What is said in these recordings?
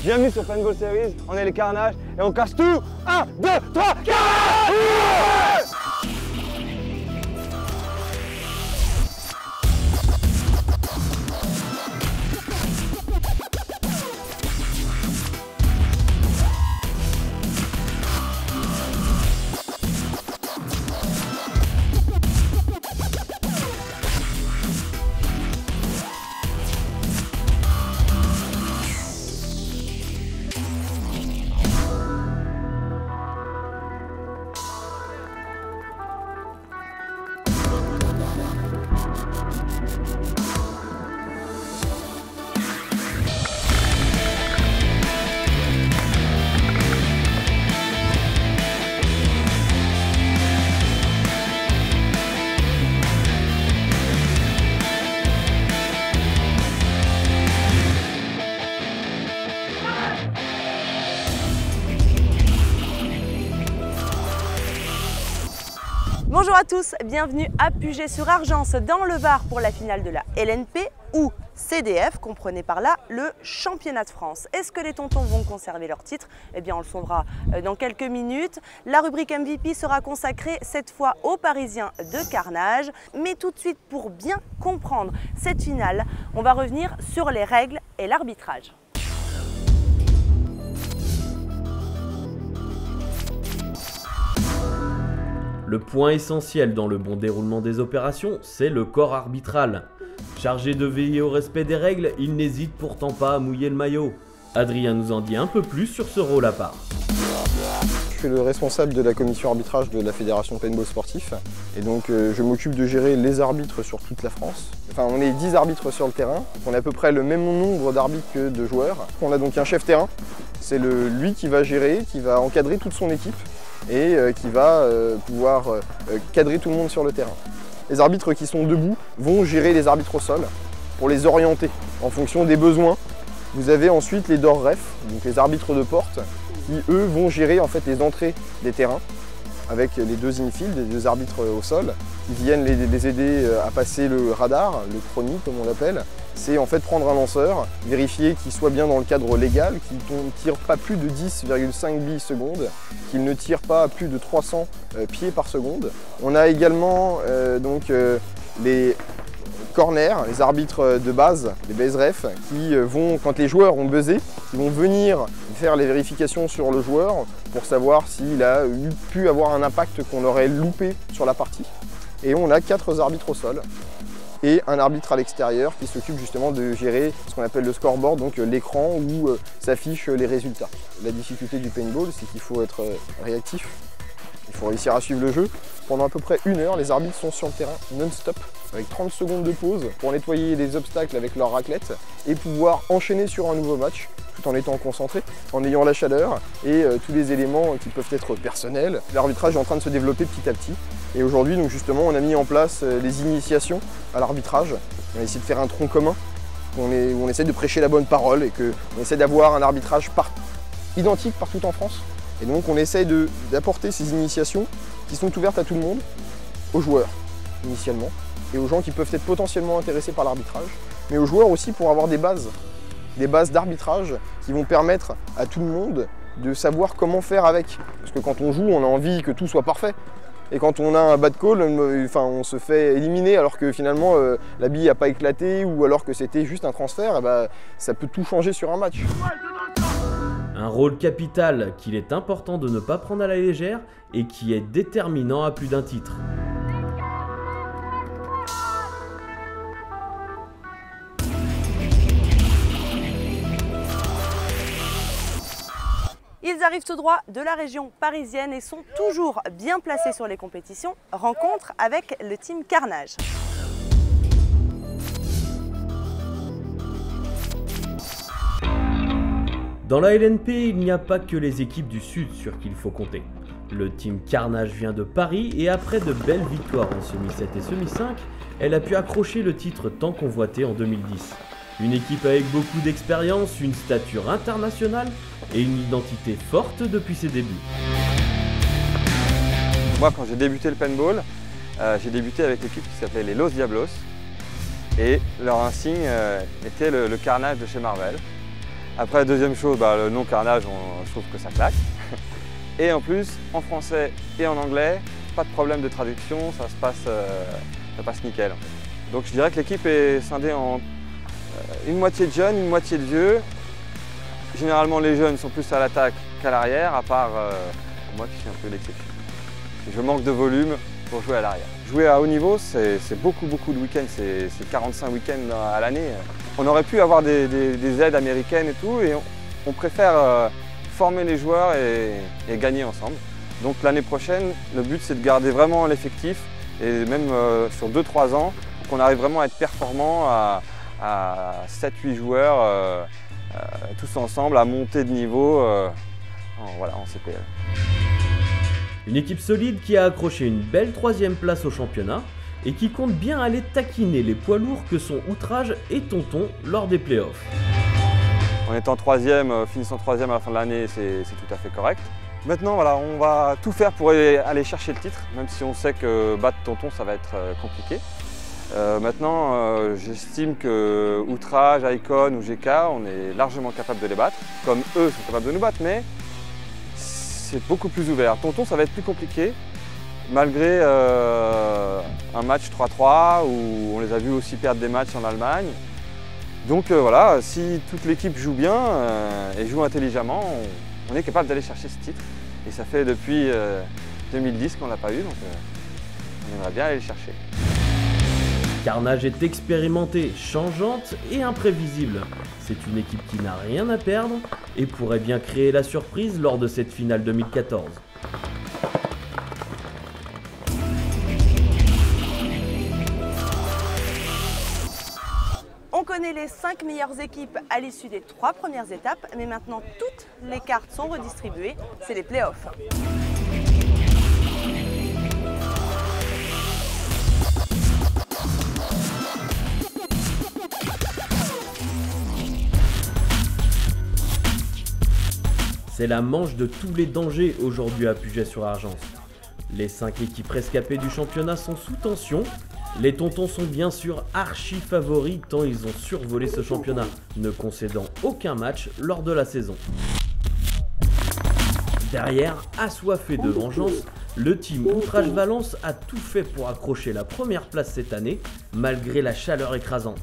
Bienvenue sur Paintball Series, on est les Carnages et on casse tout. 1, 2, 3, Carnage! Bonjour à tous, bienvenue à Puget-sur-Argence dans le Var pour la finale de la LNP ou CDF, comprenez par là le championnat de France. Est-ce que les tontons vont conserver leur titre? Eh bien on le saura dans quelques minutes. La rubrique MVP sera consacrée cette fois aux Parisiens de Carnage. Mais tout de suite, pour bien comprendre cette finale, on va revenir sur les règles et l'arbitrage. Le point essentiel dans le bon déroulement des opérations, c'est le corps arbitral. Chargé de veiller au respect des règles, il n'hésite pourtant pas à mouiller le maillot. Adrien nous en dit un peu plus sur ce rôle à part. Je suis le responsable de la commission arbitrage de la Fédération Paintball Sportif et donc je m'occupe de gérer les arbitres sur toute la France. Enfin, on est 10 arbitres sur le terrain, on a à peu près le même nombre d'arbitres que de joueurs. On a donc un chef terrain, c'est lui qui va gérer, qui va encadrer toute son équipe et qui va pouvoir cadrer tout le monde sur le terrain. Les arbitres qui sont debout vont gérer les arbitres au sol pour les orienter en fonction des besoins. Vous avez ensuite les door ref, donc les arbitres de porte, qui eux vont gérer en fait les entrées des terrains avec les deux infield, les deux arbitres au sol, qui viennent les aider à passer le radar, le chrony comme on l'appelle. C'est en fait prendre un lanceur, vérifier qu'il soit bien dans le cadre légal, qu'il ne tire pas plus de 10,5 billes seconde, qu'il ne tire pas à plus de 300 pieds par seconde. On a également les corners, les arbitres de base, les base refs, qui vont, quand les joueurs ont buzzé, ils vont venir faire les vérifications sur le joueur pour savoir s'il a pu avoir un impact qu'on aurait loupé sur la partie. Et on a 4 arbitres au sol et un arbitre à l'extérieur qui s'occupe justement de gérer ce qu'on appelle le scoreboard, donc l'écran où s'affichent les résultats. La difficulté du paintball, c'est qu'il faut être réactif, il faut réussir à suivre le jeu. Pendant à peu près 1 heure, les arbitres sont sur le terrain non-stop, avec 30 secondes de pause pour nettoyer les obstacles avec leur raclette et pouvoir enchaîner sur un nouveau match tout en étant concentré, en ayant la chaleur et tous les éléments qui peuvent être personnels. L'arbitrage est en train de se développer petit à petit et aujourd'hui donc justement on a mis en place les initiations à l'arbitrage. On a essayé de faire un tronc commun, où on essaie de prêcher la bonne parole et qu'on essaie d'avoir un arbitrage identique partout en France. Et donc on essaie d'apporter ces initiations qui sont ouvertes à tout le monde, aux joueurs initialement, et aux gens qui peuvent être potentiellement intéressés par l'arbitrage, mais aux joueurs aussi pour avoir des bases d'arbitrage qui vont permettre à tout le monde de savoir comment faire avec. Parce que quand on joue, on a envie que tout soit parfait. Et quand on a un bad call, on se fait éliminer alors que finalement la bille n'a pas éclaté ou alors que c'était juste un transfert, ça peut tout changer sur un match. Un rôle capital qu'il est important de ne pas prendre à la légère et qui est déterminant à plus d'un titre. Ils arrivent tout droit de la région parisienne et sont toujours bien placés sur les compétitions. Rencontre avec le team Carnage. Dans la LNP, il n'y a pas que les équipes du Sud sur qui il faut compter. Le team Carnage vient de Paris et après de belles victoires en semi-7 et semi-5, elle a pu accrocher le titre tant convoité en 2010. Une équipe avec beaucoup d'expérience, une stature internationale et une identité forte depuis ses débuts. Moi, quand j'ai débuté le paintball, j'ai débuté avec l'équipe qui s'appelait les Los Diablos et leur insigne était le carnage de chez Marvel. Après, deuxième chose, le nom Carnage, je trouve que ça claque. Et en plus, en français et en anglais, pas de problème de traduction, ça passe nickel. Donc je dirais que l'équipe est scindée en une moitié de jeunes, une moitié de vieux. Généralement les jeunes sont plus à l'attaque qu'à l'arrière, à part moi qui suis un peu l'exception. Je manque de volume pour jouer à l'arrière. Jouer à haut niveau, c'est beaucoup de week-ends, c'est 45 week-ends à l'année. On aurait pu avoir des aides américaines et tout, et on préfère former les joueurs et gagner ensemble. Donc l'année prochaine, le but c'est de garder vraiment l'effectif, et même sur 2-3 ans, qu'on arrive vraiment à être performant à 7-8 joueurs, tous ensemble, à monter de niveau en CPL. Une équipe solide qui a accroché une belle 3e place au championnat et qui compte bien aller taquiner les poids lourds que sont Outrage et Tonton lors des playoffs. En étant 3e, finissant 3e à la fin de l'année, c'est tout à fait correct. Maintenant, voilà, on va tout faire pour aller chercher le titre, même si on sait que battre Tonton, ça va être compliqué. Maintenant, j'estime que Outrage, Icon ou GK, on est largement capable de les battre, comme eux sont capables de nous battre, mais c'est beaucoup plus ouvert. Tonton, ça va être plus compliqué, malgré un match 3-3 où on les a vus aussi perdre des matchs en Allemagne. Donc voilà, si toute l'équipe joue bien et joue intelligemment, on est capable d'aller chercher ce titre. Et ça fait depuis 2010 qu'on ne l'a pas eu, donc on aimerait bien aller le chercher. Carnage est expérimentée, changeante et imprévisible. C'est une équipe qui n'a rien à perdre et pourrait bien créer la surprise lors de cette finale 2014. On connaît les 5 meilleures équipes à l'issue des 3 premières étapes, mais maintenant toutes les cartes sont redistribuées, c'est les playoffs. C'est la manche de tous les dangers aujourd'hui à Puget-sur-Argence. Les 5 équipes rescapées du championnat sont sous tension. Les Tontons sont bien sûr archi favoris tant ils ont survolé ce championnat, ne concédant aucun match lors de la saison. Derrière, assoiffé de vengeance, le team Outrage Valence a tout fait pour accrocher la première place cette année, malgré la chaleur écrasante.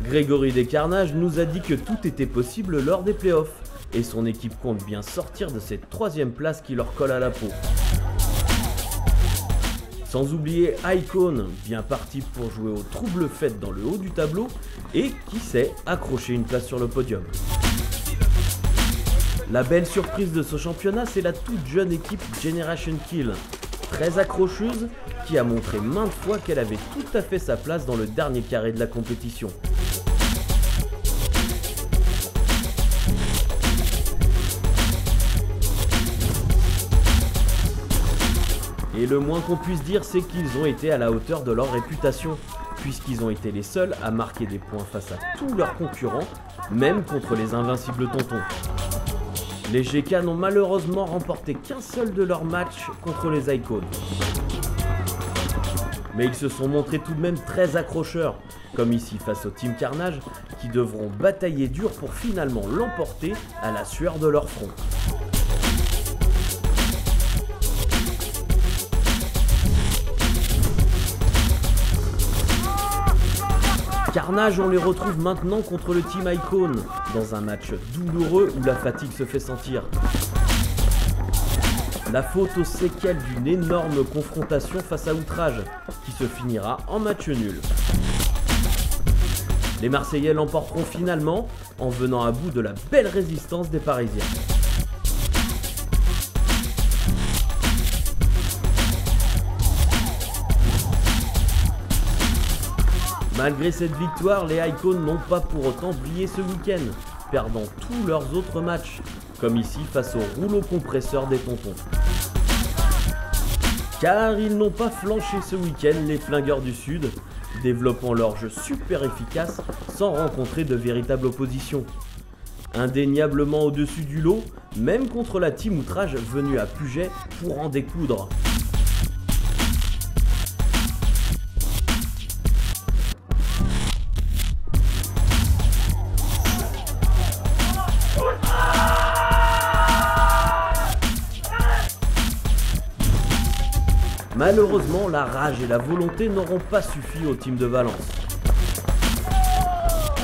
Grégory Descarnages nous a dit que tout était possible lors des playoffs, et son équipe compte bien sortir de cette 3e place qui leur colle à la peau. Sans oublier Icon, bien parti pour jouer aux troubles fêtes dans le haut du tableau, et qui sait, accrocher une place sur le podium. La belle surprise de ce championnat, c'est la toute jeune équipe Generation Kill, très accrocheuse, qui a montré maintes fois qu'elle avait tout à fait sa place dans le dernier carré de la compétition. Et le moins qu'on puisse dire, c'est qu'ils ont été à la hauteur de leur réputation, puisqu'ils ont été les seuls à marquer des points face à tous leurs concurrents, même contre les invincibles Tontons. Les GK n'ont malheureusement remporté qu'un seul de leurs matchs contre les Icons. Mais ils se sont montrés tout de même très accrocheurs, comme ici face au Team Carnage, qui devront batailler dur pour finalement l'emporter à la sueur de leur front. Carnage, on les retrouve maintenant contre le Team Icon, dans un match douloureux où la fatigue se fait sentir. La faute aux séquelles d'une énorme confrontation face à Outrage, qui se finira en match nul. Les Marseillais l'emporteront finalement, en venant à bout de la belle résistance des Parisiens. Malgré cette victoire, les Icons n'ont pas pour autant brillé ce week-end, perdant tous leurs autres matchs, comme ici face au rouleau compresseur des Tontons. Car ils n'ont pas flanché ce week-end, les flingueurs du Sud, développant leur jeu super efficace sans rencontrer de véritable opposition. Indéniablement au-dessus du lot, même contre la team Outrage venue à Puget pour en découdre. Malheureusement, la rage et la volonté n'auront pas suffi au team de Valence.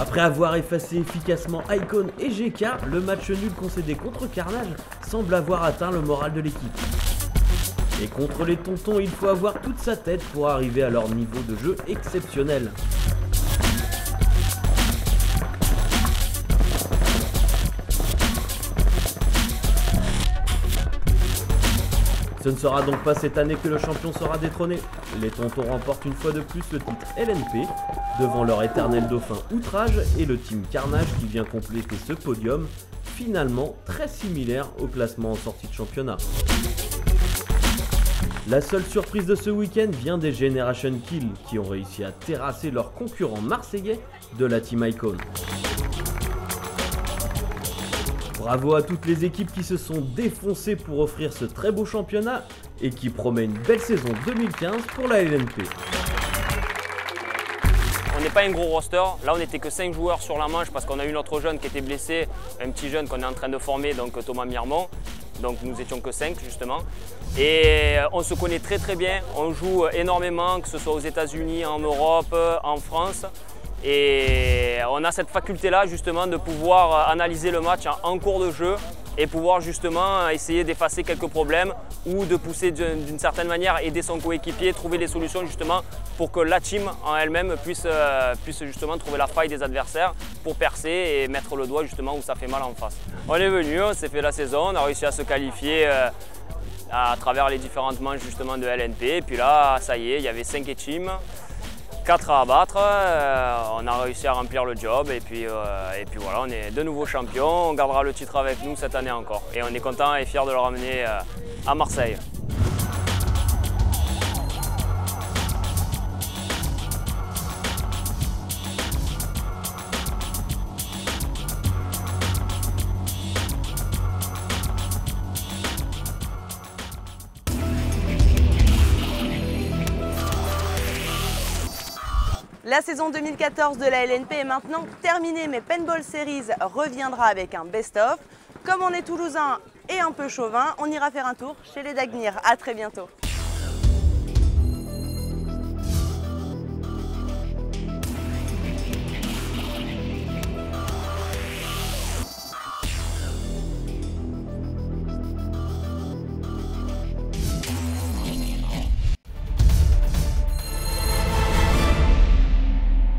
Après avoir effacé efficacement Icon et GK, le match nul concédé contre Carnage semble avoir atteint le moral de l'équipe. Et contre les tontons, il faut avoir toute sa tête pour arriver à leur niveau de jeu exceptionnel. Ce ne sera donc pas cette année que le champion sera détrôné. Les tontons remportent une fois de plus le titre LNP, devant leur éternel dauphin Outrage et le team Carnage qui vient compléter ce podium, finalement très similaire au classement en sortie de championnat. La seule surprise de ce week-end vient des Generation Kill qui ont réussi à terrasser leurs concurrents marseillais de la team Icon. Bravo à toutes les équipes qui se sont défoncées pour offrir ce très beau championnat et qui promet une belle saison 2015 pour la LNP. On n'est pas un gros roster, là on n'était que 5 joueurs sur la manche parce qu'on a eu notre jeune qui était blessé, un petit jeune qu'on est en train de former, donc Thomas Mirmont. Donc nous étions que 5 justement. Et on se connaît très très bien, on joue énormément, que ce soit aux États-Unis, en Europe, en France. Et on a cette faculté-là justement de pouvoir analyser le match en cours de jeu et pouvoir justement essayer d'effacer quelques problèmes ou de pousser d'une certaine manière, aider son coéquipier, trouver des solutions justement pour que la team en elle-même puisse justement trouver la faille des adversaires pour percer et mettre le doigt justement où ça fait mal en face. On est venu, on s'est fait la saison, on a réussi à se qualifier à travers les différentes manches justement de LNP et puis là ça y est, il y avait 5 teams. 4 à abattre, on a réussi à remplir le job et puis voilà, on est de nouveau champion, on gardera le titre avec nous cette année encore et on est content et fier de le ramener à Marseille. La saison 2014 de la LNP est maintenant terminée, mais Paintball Series reviendra avec un best-of. Comme on est toulousain et un peu chauvin, on ira faire un tour chez les Dagnir. À très bientôt.